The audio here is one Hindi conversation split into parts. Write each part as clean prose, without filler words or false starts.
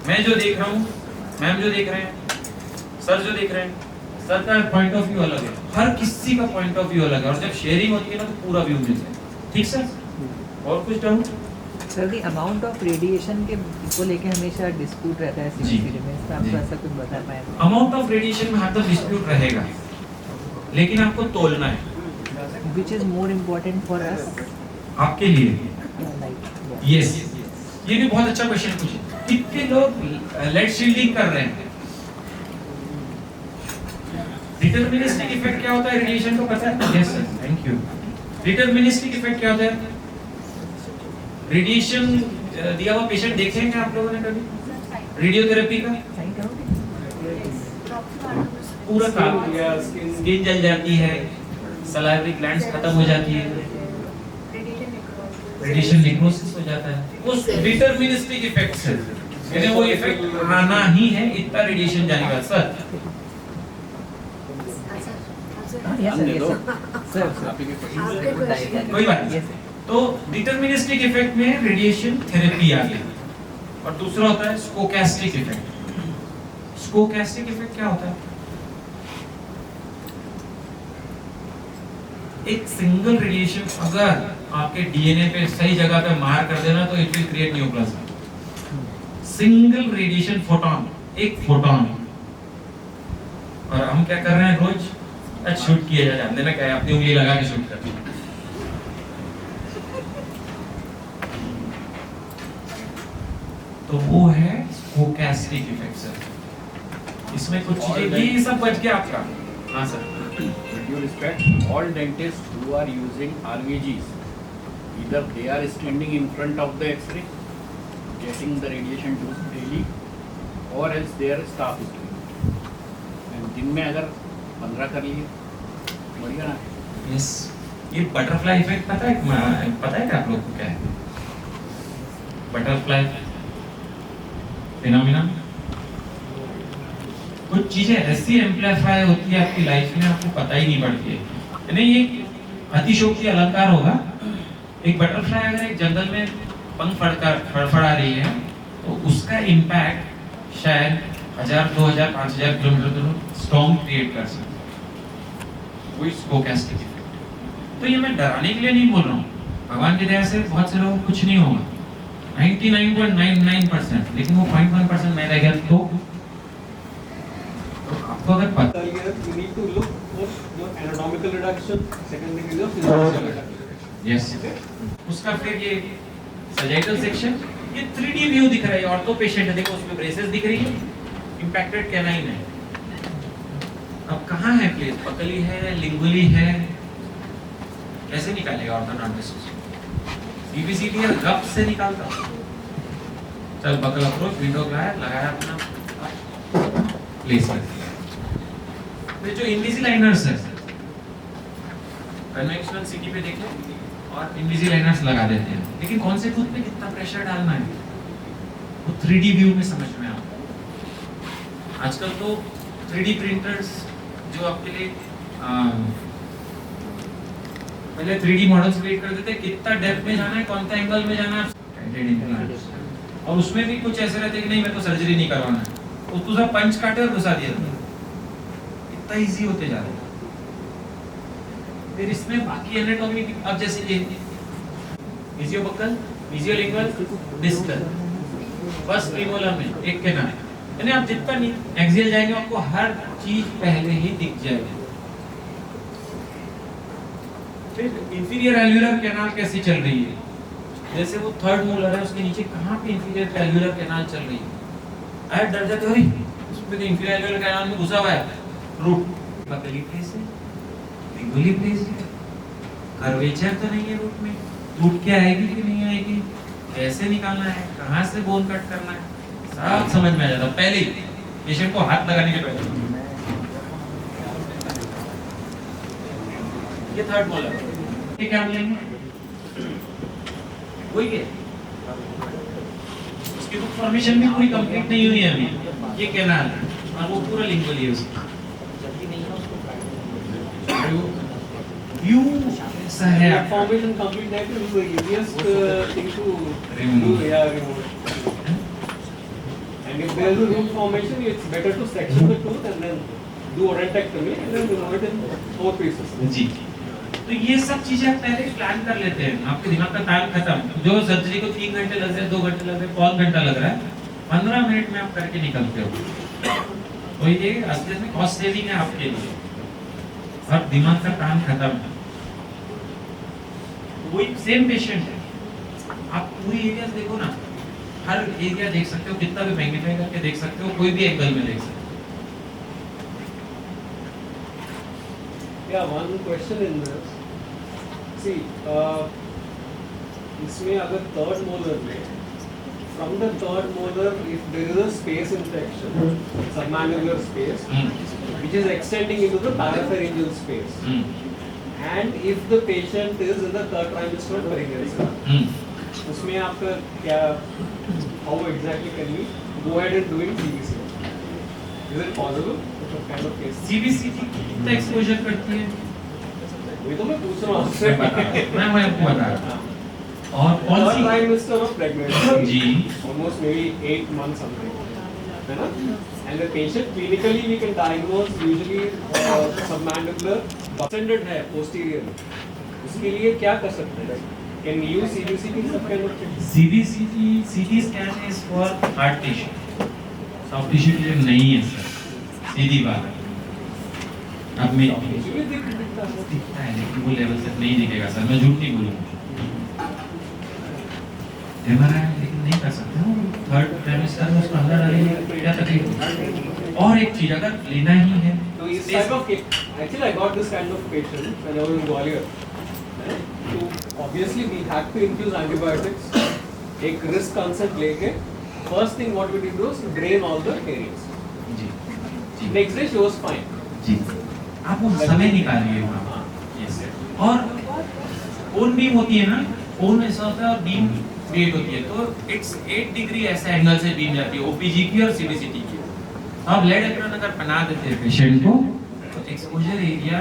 मैं जो देख रहा हूँ, मैम जो देख रहे हैं, सर जो देख रहे हैं, सर का पॉइंट ऑफ व्यू अलग है, हर किसी का पॉइंट ऑफ व्यू अलग है, और जब शेयरिंग होती है ना तो पूरा व्यू मिलता है। ठीक सर? और कुछ doubt? Sir the amount of radiation के को लेके हमेशा डिस्प्यूट रहता है सीबीसीडी में, इसमें आप ऐसा कुछ बता पाए? अमाउंट ऑफ रेडिएशन में हरदम डिस्प्यूट रहेगा, लेकिन आपको तोलना है। Which is more important for us? आपके लिए Like यस, ये भी बहुत अच्छा क्वेश्चन पूछे। कितने लोग लेड शील्डिंग कर रहे हैं? डिटरमिनिस्टिक इफेक्ट क्या होता है रेडिएशन को पता है? Yes sir, thank you. Deterministic effect क्या होता है? रेडिएशन दिया हुआ पेशेंट देखे हैं क्या आप लोगों ने कभी रेडियोथेरेपी का? पूरा काम स्किन जल जाती है, सलाइवरी ग्लैंड्स खत्म हो जाती है, रेडिएशन नेक्रोसिस हो जाता है। उस डिटरमिनिस्टिक इफेक्ट से, यानी वो इफेक्ट आना ही है इतना रेडिएशन जाने का। सर कोई बात नहीं। तो डिटरमिनिस्टिक इफेक्ट में रेडिएशन थेरेपी आ गई, और दूसरा होता है स्टोकैस्टिक इफेक्ट। स्टोकैस्टिक इफेक्ट क्या होता है? एक सिंगल रेडिएशन अगर आपके डीएनए पे सही जगह पे मार कर देना तो it will create neoplasm. Single radiation photon, एक फोटोन। और हम क्या कर रहे हैं रोज? शूट किया जाता है, हमने ना क्या अपनी उंगली लगा के शूट करते हैं। तो वो है स्टोकैस्टिक इफेक्ट सर। इसमें कुछ चीजें ये सब बच गया आपका। हाँ sir. With due respect, all dentists who are using RVGs, either they are standing in front of the X-ray, getting the radiation dose daily, or else their staff is doing it. And दिन में अगर 15 कर लिए, बढ़िया ना? यस, ये बटरफ्लाई इफेक्ट पता है क्या आप लोग को क्या है? Butterfly phenomena. कुछ चीजें ऐसी एम्प्लीफाई होती है आपकी लाइफ में, आपको पता ही नहीं पड़ती है। यानी ये अतिशयोक्ति अलंकार होगा। एक बटरफ्लाई अगर एक जंगल में पंख फड़फड़ा रही है तो उसका इम्पैक्ट शायद 1000, 2000, 5000 किलोमीटर दूर स्टॉर्म क्रिएट कर सकता है। वही स्टोकैस्टिक इफेक्ट। तो ये मैं डराने के लिए नहीं बोल रहा हूँ, भगवान की दया से बहुत से लोगों को कुछ नहीं होगा, 99.99%, लेकिन वो 0.1% में रह गया तो आपको अगर पता you need to look for your anatomical reduction. Second thing is your physiological reduction. Yes, उसका फिर ये सजाइटल सेक्शन, ये 3D व्यू दिख रहा है। ऑर्थो पेशेंट है, देखो उसमें ब्रेसेस दिख रही है, इंपैक्टेड कैनाइन है। अब कहाँ है प्लेस? पकली है, लिंगुली है, कैसे निकालेगा ऑर्थोडोंटिस्ट? सीबीसीटी है, गप से निकालता। चल बकल अप्रोच, विंडो लगाया अपना, प्लेस कर दिया। फिर जो इनविजिलाइनर्स है, कन्वेंशनल सिटी पे देखें और इनविजिलाइनर्स लगा देते हैं, लेकिन कौन से टूथ पे कितना प्रेशर डालना है वो 3D व्यू में समझ में आता है। आजकल तो 3D प्रिंटर्स जो आपके लिए पहले 3D मॉडल्स क्रिएट कर देते हैं, कितना डेप्थ में जाना है, कौन सा एंगल में जाना है, और उसमें भी कुछ ऐसे रहते कि नहीं मेरे को सर्जरी नहीं करवाना है, तो तू सब पंच काटे और घुसा दिया। इतना इजी होते जा रहा है। फिर इसमें बाकी एनाटॉमी, अब जैसे ये मिजियोबक्कल, मिजियोलिंगुअल, डिस्टल, फर्स्ट प्रीमोलर में एक के नाम, यानी आप जितना एक्सियल जाएंगे आपको हर चीज पहले ही दिख जाएगी। फिर इंफीरियर एल्वियोलर कैनाल कैसी चल रही है? जैसे वो थर्ड मोलर है, उसके नीचे कहाँ पे इंफीरियर एल्वियोलर कैनाल चल रही है? आए डर जाते हो, उसमें तो इंफीरियर एल्वियोलर कैनाल में घुसा हुआ है रूट। बकली प्लेस है, लिंगुअली प्लेस है, कर्वेचर तो नहीं है रूट में, रूट क्या आएगी कि नहीं आएगी, कैसे निकालना है, कहाँ से बोन कट करना है, सब समझ में आ जाता पहले ही पेशेंट को हाथ लगाने के पहले। ये थर्ड मोलर, ये क्या मिलेंगे? वही है, उसकी बुक फॉर्मेशन भी पूरी कंप्लीट नहीं हुई है अभी। ये कैनाल और वो पूरा लिंगुअली है उसका। व्यू ऐसा है, Formation complete that is the easiest thing to do. Remove. Yeah, remove. And if there is a root formation, it's better to section the tooth and then do odontectomy and then remove it in 4 pieces. जी। तो ये सब चीजें आप पहले प्लान कर लेते हैं, आपके दिमाग का ताल खत्म। जो सर्जरी को 3 घंटे लग रहे हैं, 2 घंटे लग रहे हैं, 5 घंटा लग रहा है, 15 मिनट में आप करके निकलते हो। तो ये असलियत में कॉस्ट सेविंग है आपके लिए और दिमाग का ताल खत्म है। वही सेम पेशेंट है, आप पूरी एरिया देखो ना, हर एरिया देख सकते हो, कितना भी मैग्नीफाई करके देख सकते हो, कोई भी एंगल में देख सकते हो। Yeah, one question in this. See, इसमें अगर third molar में, from the third molar, if there is a space infection, submandibular space, which is extending into the parapharyngeal space, and if the patient is in the third trimester of pregnancy, उसमें आपका क्या, how exactly can we go ahead and doing CBC? Is it possible? What kind of case? CBCT कितना एक्सपोजर करती है? वही तो मैं पूछ रहा हूँ आपसे। मैं आपको बता रहा हूँ। और कौन Third C trimester of pregnancy, ji almost maybe 8 months something, है ना? And the patient clinically we can diagnose usually submandibular extended है posterior, उसके लिए क्या कर सकते हैं? Can we use CBCT in some kind of thing? CBCT CT scan is for heart tissue, soft tissue के लिए नहीं है सर, सीधी बात है। अब मैं Usually दिखता है। दिखता है लेकिन वो लेवल तक नहीं दिखेगा सर, मैं झूठ नहीं बोलूँगा। एमआरआई लेकिन नहीं कर सकते हो, थर्ड ट्राइमेस्टर में उसको अंदर डालेंगे क्या तकलीफ होगी? और एक चीज अगर लेना ही है तो इस type of case, actually I got this kind of patient when I was in Gwalior. तो obviously we had to infuse antibiotics. एक risk consent लेके first thing what we did was drain all the areas. Ji ji Next day she was fine. जी आप वो समय निकालिए वहाँ। यस और ओन बीम होती है ना, ओन ऐसा होता है और बीम क्रिएट होती है, तो इट्स 8 डिग्री ऐसे एंगल से बीम जाती है ओपीजी की और सीबीसीटी की। अब लेड एप्रॉन अगर पहना देते हैं पेशेंट को तो एक्सपोजर एरिया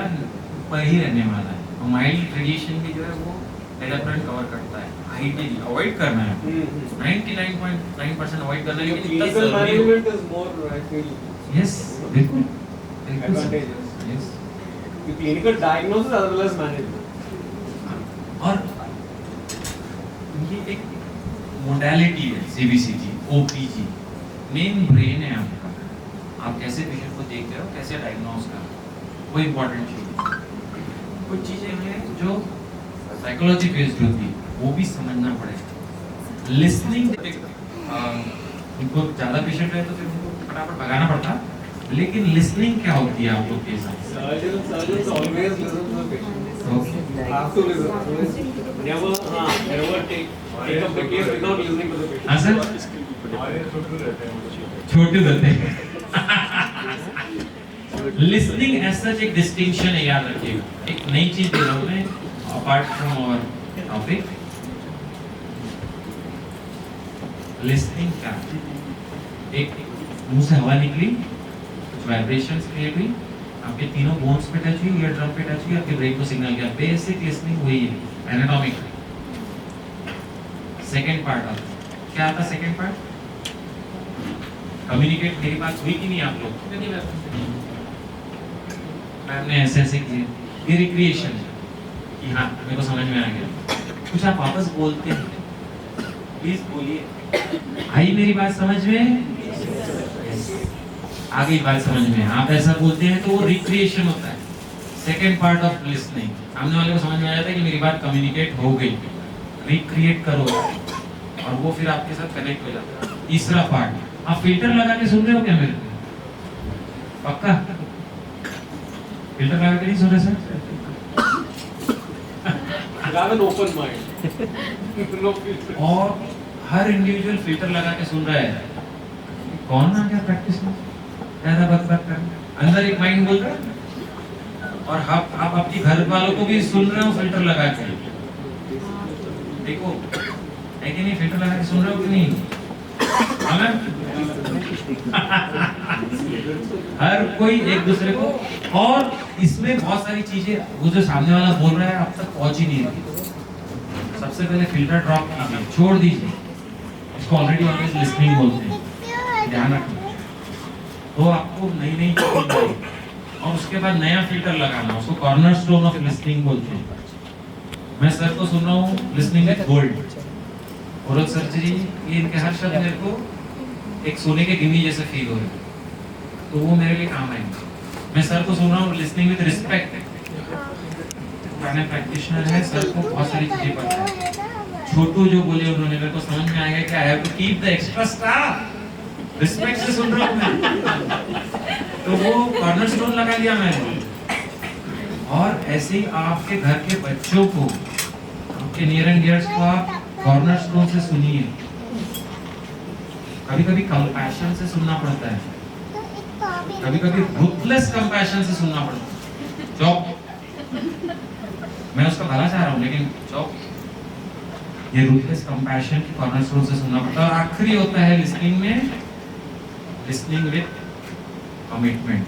ऊपर ही रहने वाला है और माइल्ड रेडिएशन भी जो है वो लेड एप्रॉन कवर करता है। आइडियली अवॉइड करना है, 99.9% अवॉइड करना है, Your लेकिन इतना clinical जरूरी हो। management is more, I feel, yes बिल्कुल बिल्कुल sir. advantageous. Yes The clinical diagnosis as well as management. और ये एक मोडालिटी है सीबीसीटी ओपीजी, मेन ब्रेन है आपका, आप कैसे पेशेंट को देख रहे हो, कैसे डायग्नोज कर रहे हो, वो इम्पोर्टेंट चीज। कुछ चीजें हैं जो साइकोलॉजी बेस्ड होती है, वो भी समझना पड़ेगा। लिसनिंग उनको ज़्यादा पेशेंट है तो फिर उनको फटाफट भगाना पड़ता, लेकिन लिसनिंग क्या होती है आप लोग के साथ? Surgeons always listen to the patient. Okay Have to listen. Never take up the case without listening to the patient. हाँ सर, छोटे रहते हैं। लिसनिंग एज सच एक डिस्टिंक्शन है, याद रखिएगा। एक नई चीज दे रहा हूँ मैं apart from our topic. Listening क्या, एक मुंह से हवा निकली, कुछ वाइब्रेशंस क्रिएट हुई, आपके तीनों बोन्स पे टच हुई, ईयर ड्रम पे टच हुई, आपके ब्रेन को सिग्नल गया। बेसिक लिसनिंग वही है, एनाटॉमिक। सेकंड पार्ट आता है, क्या आता है सेकंड पार्ट? कम्युनिकेट। मेरी बात हुई कि नहीं आप लोग? मैम ने ऐसे ऐसे किए, ये रिक्रिएशन है कि हाँ मेरे को समझ में आ गया। कुछ आप वापस बोलते हैं, प्लीज बोलिए। आई मेरी बात समझ में? आ गई बात समझ में? आप ऐसा बोलते हैं तो वो रिक्रिएशन होता है, सेकेंड पार्ट ऑफ लिसनिंग। सामने वाले को समझ में आ जाता है कि मेरी बात कम्युनिकेट हो गई, रिक्रिएट करो और वो फिर आपके साथ कनेक्ट हो जाता है। तीसरा पार्ट, आप फिल्टर लगा के सुन रहे हो क्या मेरे को? पक्का फिल्टर लगा के नहीं सुन रहे sir? Have an open mind. No filter. और हर इंडिविजुअल फिल्टर लगा के सुन रहा है। कौन आ गया प्रैक्टिस में ज्यादा बक कर, अंदर एक माइंड बोल रहा है और आप अपने घर वालों को भी सुन रहे हो फिल्टर लगा के। देखो है कि नहीं, फिल्टर लगा के सुन रहे हो कि नहीं? हर कोई एक दूसरे को, और इसमें बहुत सारी चीजें वो जो सामने वाला बोल रहा है आप तक पहुंच ही नहीं रही। सबसे पहले फिल्टर ड्रॉप कीजिए, छोड़ दीजिए इसको, ऑलरेडी ऑलवेज लिसनिंग बोलते हैं। ध्यान रखना। तो आपको नई नई चीजें मिलेगी और उसके बाद नया फिल्टर लगाना, उसको कॉर्नर स्टोन ऑफ लिसनिंग बोलते हैं। मैं सर को सुन रहा हूँ listening with gold, oral surgery, ये इनके हर शब्द मेरे को एक सोने के गिनी जैसे फील हो रहे हैं, तो वो मेरे लिए काम आएंगे। मैं सर को सुन रहा हूँ लिसनिंग विद रिस्पेक्ट, मैंने प्रैक्टिशनर है, सर को बहुत सारी चीजें पता है। छोटू जो बोले उन्होंने मेरे को समझ में आएगा कि I have to keep the extra staff, respect से सुन रहा हूँ मैं, तो वो कॉर्नर स्टोन लगा दिया मैंने। और ऐसे ही आपके घर के बच्चों को, आपके नियर एंड डियर्स को आप कॉर्नर स्टोन से सुनिए। कभी कभी कंपैशन से सुनना पड़ता है, कभी कभी रूथलेस कंपैशन से सुनना पड़ता है। चौप, मैं उसका भला चाह रहा हूँ लेकिन चौप, ये रूथलेस कंपैशन की कॉर्नर स्टोन से सुनना पड़ता है। और आखिरी होता है लिसनिंग में, लिसनिंग विद कमिटमेंट।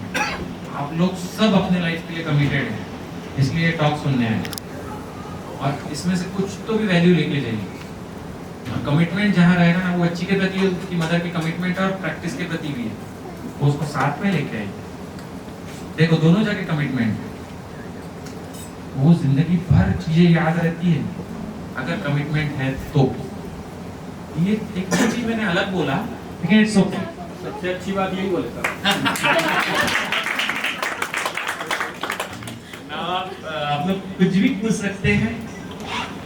आप लोग सब अपने लाइफ के लिए कमिटेड हैं, इसलिए टॉक सुनने आए और इसमें से कुछ तो भी वैल्यू लेके जाइए। और कमिटमेंट जहाँ रहेगा ना, वो बच्ची के प्रति, उसकी मदर की कमिटमेंट और प्रैक्टिस के प्रति भी है, वो उसको साथ में लेके आइए। देखो दोनों जगह कमिटमेंट है, वो जिंदगी भर चीजें याद रहती है अगर कमिटमेंट है तो। ये एक चीज मैंने अलग बोला लेकिन इट्स ओके। सबसे अच्छी बात यही बोले सर। आप लोग कुछ भी पूछ सकते हैं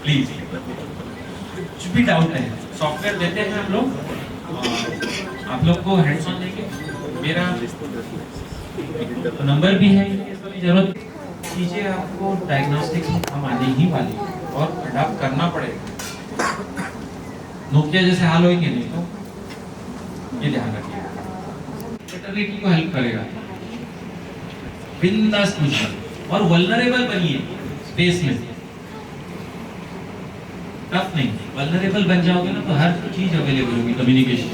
प्लीज, कुछ भी डाउट है। सॉफ्टवेयर देते हैं हम लोग, आप लोग को हैंड्स ऑन देंगे। मेरा नंबर भी है, जरूरत चीजें आपको डायग्नोस्टिक्स में काम आने ही वाली और अडॉप्ट करना पड़ेगा। नोकिया जैसे हाल होंगे नहीं तो ये ध्यान रखिए। पैटर्निटी को हेल्प करेगा, बिंदास पूछिए और वल्नरेबल बनिए स्पेस में, टफ नहीं। वल्नरेबल बन जाओगे ना तो हर चीज अवेलेबल होगी communication.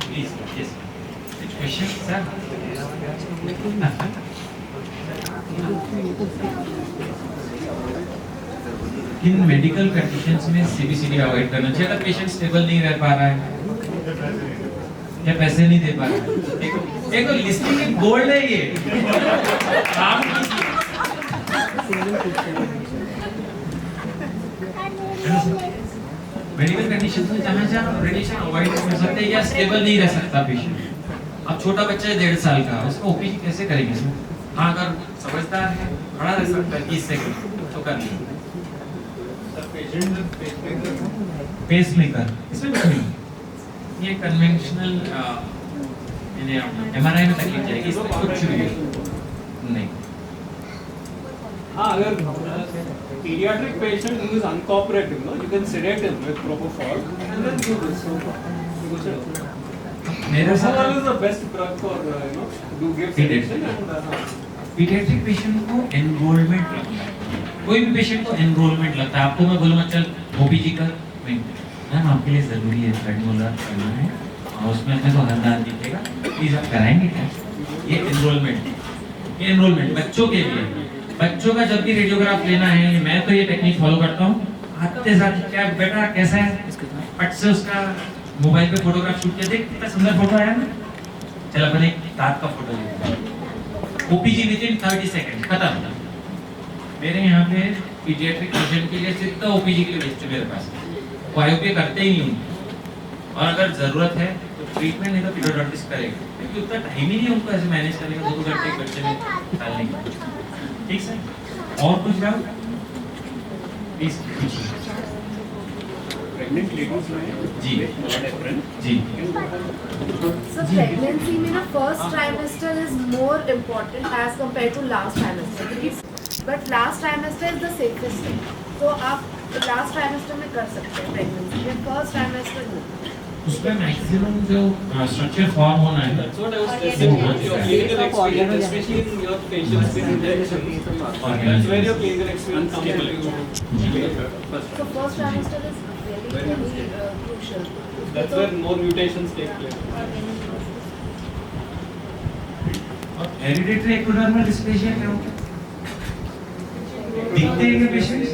Please yes, question sir. In medical conditions में सीबीसीडी अवॉइड करना चाहिए अगर पेशेंट स्टेबल नहीं रह पा रहा है या पैसे नहीं दे पा रहा है। एक लिस्टिंग में गोल्ड है ये, काम कीजिए। मेडिकल कंडीशंस में जहाँ रेडिएशन अवॉइड कर सकते हैं या स्टेबल नहीं रह सकता पेशेंट। अब छोटा बच्चा है 1.5 साल का, उसको ओपीजी कैसे करेंगे? हाँ अगर समझदार है खड़ा रह सकता है 30 सेकंड तो कर लीजिए। पेसमेकर इसमें कुछ नहीं, ये कन्वेंशनल एमआरआई में तकलीफ जाएगी, इसमें कुछ भी नहीं। हाँ, अगर pediatric patient who is uncooperative, no, you can sedate him with propofol and then do this. मेरे साथ Propofol is the best drug for do give sedation and paediatric patient को एनरोलमेंट लगता है, कोई भी पेशेंट को एनरोलमेंट लगता है। आपको मैं बोलूँगा चल ओपीजी कर, मैम आपके लिए ज़रूरी है ब्लड मोलर करना है और उसमें अपने को हरदार दिखेगा, प्लीज़ आप कराएंगे क्या? ये एनरोलमेंट बच्चों के लिए। बच्चों का जब भी रेडियोग्राफ लेना है, मैं तो ये टेक्निक फॉलो करता हूँ। आते साथ क्या बेटा कैसा है, फट से उसका मोबाइल पे फोटोग्राफ शूट किया, देख कितना सुंदर फोटो आया ना, चल अपन एक दांत का फोटो लेते हैं। ओपीजी विदिन 30 सेकंड खत्म। मेरे यहाँ पे पीडियाट्रिक पेशेंट के लिए सिर्फ ओपीजी के लिए भेजते मेरे पास, वो आईओपी करते ही नहीं हूँ। और अगर जरूरत है तो ट्रीटमेंट नहीं तो पीडियाट्रिस्ट करेगा, क्योंकि उतना टाइम ही नहीं उनको ऐसे मैनेज करने का 2 घंटे एक बच्चे में डालने का। ठीक सर, और कुछ डाउट प्लीज पूछिए। प्रेग्नेंट लेडीज में जी जी So pregnancy में ना first trimester is more important as compared to last trimester, but last trimester is the safest thing. तो आप last trimester में कर सकते हैं pregnancy में, first trimester नहीं। उसमें मैक्सिमम जो स्ट्रक्चर फॉर्म होना है, that's what I was saying. Your clinical experience, especially in your patients with injections, that's where your clinical experience comes into play. So first trimester is very crucial. That's where more mutations take place. और हेरिडिटरी एक्टोडर्मल डिस्प्लेसिया क्या होता है? दिखते हैं क्या patients?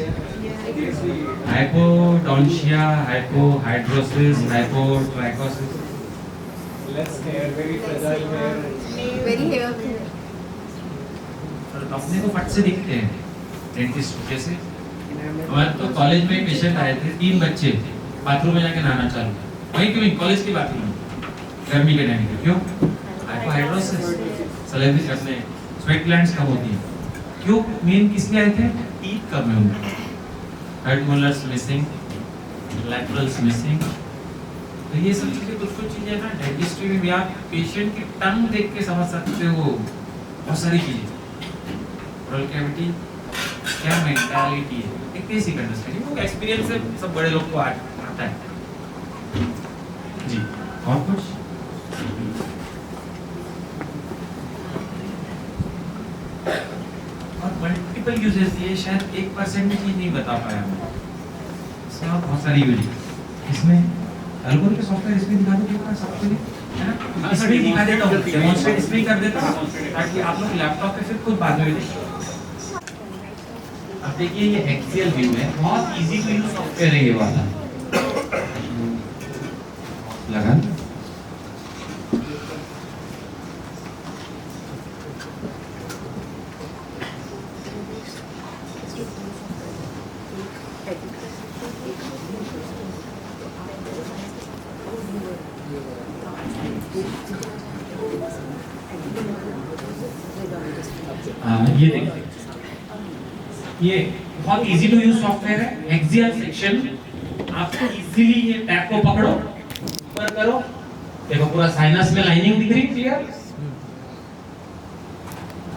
Hypodermal hypodontia, hypohidrosis, hypotrichosis. Less hair, very fragile hair. Very hair. और अपने को फट से दिखते हैं डेंटिस्ट जैसे। हमारे तो कॉलेज में पेशेंट आए थे, 3 बच्चे बाथरूम में जाके नहाना चालू किया। वहीं क्यों कॉलेज के बाथरूम में, गर्मी के टाइम पे। क्यों? हाइपोहाइड्रोसिस, सलेबिस अपने स्वेट ग्लैंड्स कम होती है। क्यों? मेन किस लिए आए थे? टीथ कम है उनके, head molars missing, laterals missing. तो ये सब चीजें कुछ चीजें ना डेंटिस्ट्री में भी आप पेशेंट की टंग देख के समझ सकते हो बहुत सारी चीजें। ओरल कैविटी क्या मेंटालिटी है, एक बेसिक अंडरस्टैंडिंग, वो एक्सपीरियंस से सब बड़े लोग को आता है जी। और कुछ और मल्टीपल यूजेस, ये शायद 1% भी चीज नहीं बता पाया मैं, इसमें और बहुत सारी यूज इसमें। एल्गोरिथम के सॉफ्टवेयर इसमें दिखा दो एक बार सबके लिए, है ना? इसमें ही दिखा देता हूँ, डेमोंस्ट्रेट इसमें ही कर देता हूँ ताकि आप लोग लैपटॉप पे फिर खुद बाद में देखें। अब देखिए ये एक्सेल व्यू है, बहुत इजी टू यूज सॉफ्टवेयर है ये वाला। लगा ये देखिए, ये बहुत इजी टू यूज सॉफ्टवेयर है। एक्सियल सेक्शन आपको इजीली ये टैब को पकड़ो, ऊपर करो, देखो पूरा साइनस में लाइनिंग दिख रही है क्लियर।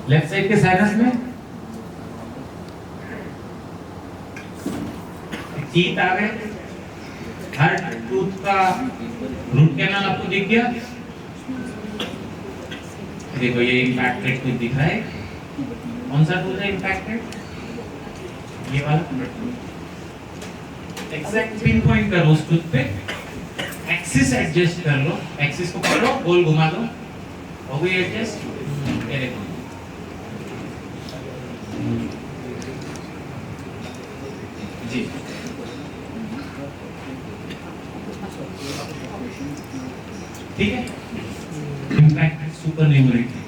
लेफ्ट साइड के साइनस में टीथ आ गए, हर टूथ का रूट कैनाल आपको दिख गया। देखो ये इम्पैक्टेड टूथ दिख रहा है, कौन सा टूथ है इम्पैक्टेड? ये वाला। एग्जैक्ट पिन पॉइंट करो उस टूथ पे, एक्सिस एडजस्ट कर लो, एक्सिस को पकड़ो, गोल घुमा दो, हो गई एडजस्ट। ये देखो जी, ठीक है। Impacted super numerator,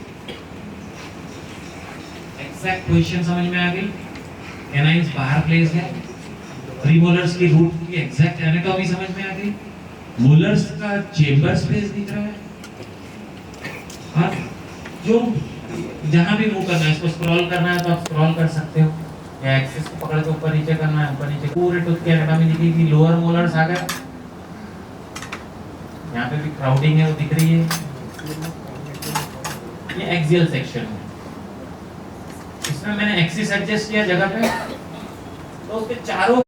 exact position समझ में आ गई, कैनाइन्स बाहर प्लेस है, प्रीमोलर्स की रूट की एग्जैक्ट एनाटॉमी समझ में आ गई, मोलर्स का चेंबर स्पेस दिख रहा है, और जो जहां भी मूव करना है, इसको स्क्रॉल करना है तो आप स्क्रॉल कर सकते हो, या एक्सिस को पकड़ के ऊपर नीचे करना है, ऊपर नीचे, पूरे टूथ की एनाटॉमी दिखेगी। लोअर मोलर्स आ गए, यहाँ पे भी क्राउडिंग है वो दिख रही है। ये एक्सियल सेक्शन है, इसमें मैंने एक्सिस एडजस्ट किया जगह पे, तो उसके चारों